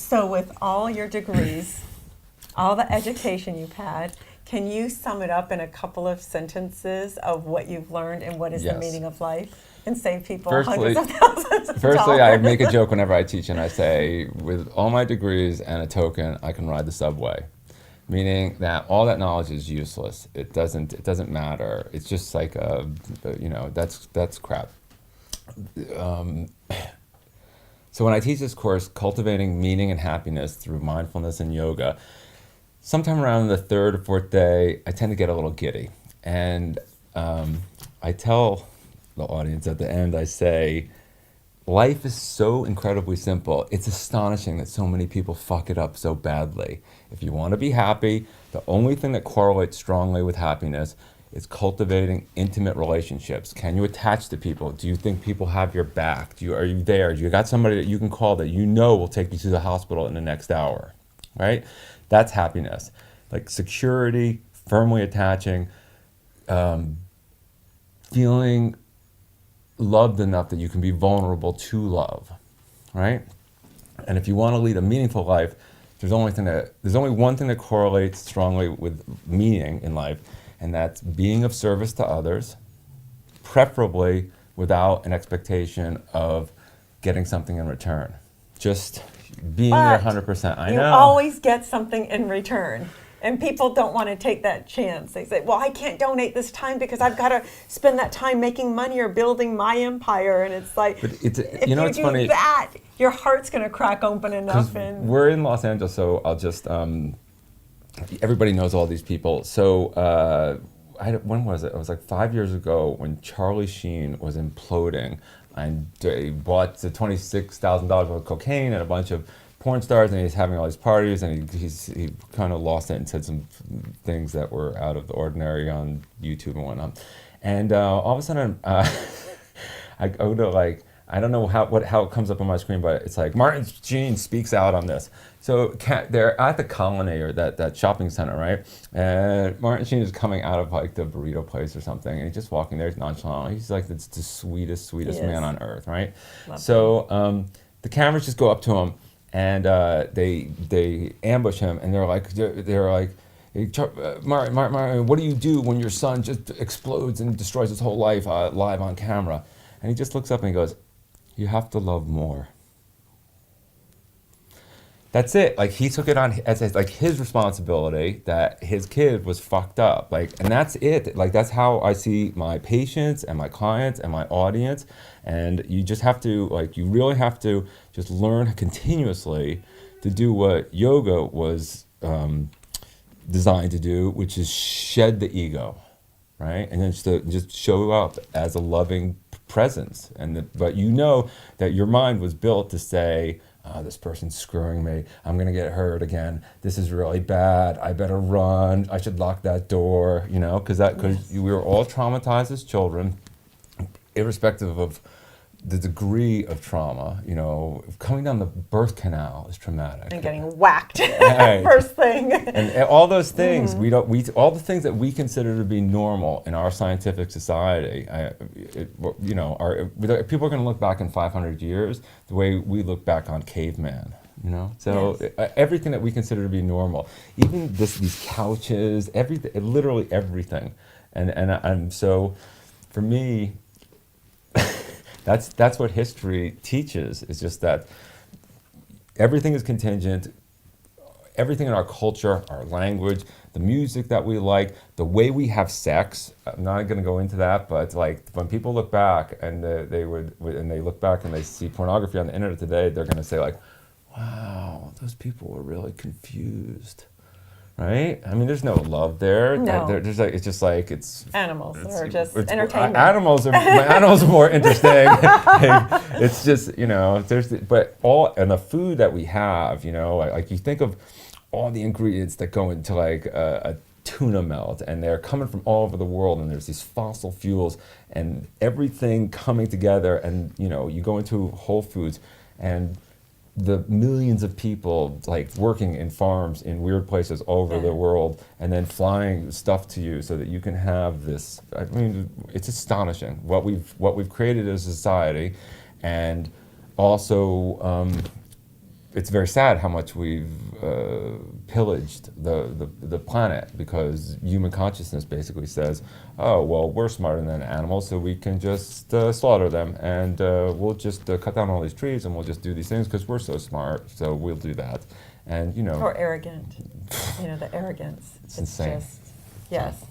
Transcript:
So with all your degrees, all the education you've had, can you sum it up in a couple of sentences of what you've learned and what is the Yes. meaning of life and save people Firstly, hundreds of thousands of Firstly, dollars? I make a joke whenever I teach, and I say, with all my degrees and a token, I can ride the subway. Meaning that all that knowledge is useless. It doesn't matter. It's just like that's crap. So when I teach this course, cultivating meaning and happiness through mindfulness and yoga, sometime around the third or fourth day, I tend to get a little giddy, and I tell the audience at the end, I say, life is so incredibly simple. It's astonishing that so many people fuck it up so badly. If you want to be happy, the only thing that correlates strongly with happiness is cultivating intimate relationships. Can you attach to people? Do you think people have your back? Are you there? Do you got somebody that you can call that you know will take you to the hospital in the next hour, right? That's happiness. Like security, firmly attaching, feeling loved enough that you can be vulnerable to love, right? And if you want to lead a meaningful life, there's only one thing that correlates strongly with meaning in life, and that's being of service to others, preferably without an expectation of getting something in return. Just being there 100%. I know. You always get something in return. And people don't want to take that chance. They say, well, I can't donate this time because I've got to spend that time making money or building my empire. And it's like, but it's it's funny. That, your heart's going to crack open enough. And we're in Los Angeles, so I'll just, everybody knows all these people. So when was it? It was like 5 years ago when Charlie Sheen was imploding, and he bought the $26,000 worth of cocaine and a bunch of porn stars, and he's having all these parties, and he kind of lost it and said some things that were out of the ordinary on YouTube and whatnot. And all of a sudden, I go to I don't know how it comes up on my screen, but it's like Martin Sheen speaks out on this. So they're at the Colony, or that shopping center, right? And Martin Sheen is coming out of the burrito place or something, and he's just walking there nonchalantly. He's like the sweetest man on earth, right? So the cameras just go up to him, and they ambush him, and they're like, Martin, what do you do when your son just explodes and destroys his whole life live on camera? And he just looks up and he goes, you have to love more. That's it. He took it on as his responsibility that his kid was fucked up. And that's it. That's how I see my patients and my clients and my audience. And you just have to, you really have to just learn continuously to do what yoga was designed to do, which is shed the ego, right? And then just show up as a loving presence. But you know that your mind was built to say, oh, this person's screwing me. I'm going to get hurt again. This is really bad. I better run. I should lock that door, because we were all traumatized as children, irrespective of the degree of trauma. Coming down the birth canal is traumatic. And getting whacked right. First thing. And all those things, all the things that we consider to be normal in our scientific society, people are going to look back in 500 years the way we look back on caveman. So yes. Everything that we consider to be normal, even these couches, literally everything, and so for me, that's what history teaches. It's just that everything is contingent. Everything in our culture, our language, the music that we like, the way we have sex. I'm not going to go into that, but when people look back and they look back and they see pornography on the internet today, they're going to say wow, those people were really confused, right? I mean, there's no love there. No. It's animals or just entertainment. Animals are more interesting. It's just but and the food that we have, you think of all the ingredients that go into a tuna melt, and they're coming from all over the world, and there's these fossil fuels and everything coming together, and you go into Whole Foods and the millions of people working in farms in weird places all over the world, and then flying stuff to you so that you can have this. I mean, it's astonishing what we've created as a society, and also it's very sad how much we've pillaged the planet, because human consciousness basically says, oh, well, we're smarter than animals, so we can just slaughter them, and we'll just cut down all these trees, and we'll just do these things because we're so smart, so we'll do that. And, Or arrogant. The arrogance. It's insane. Just, yes.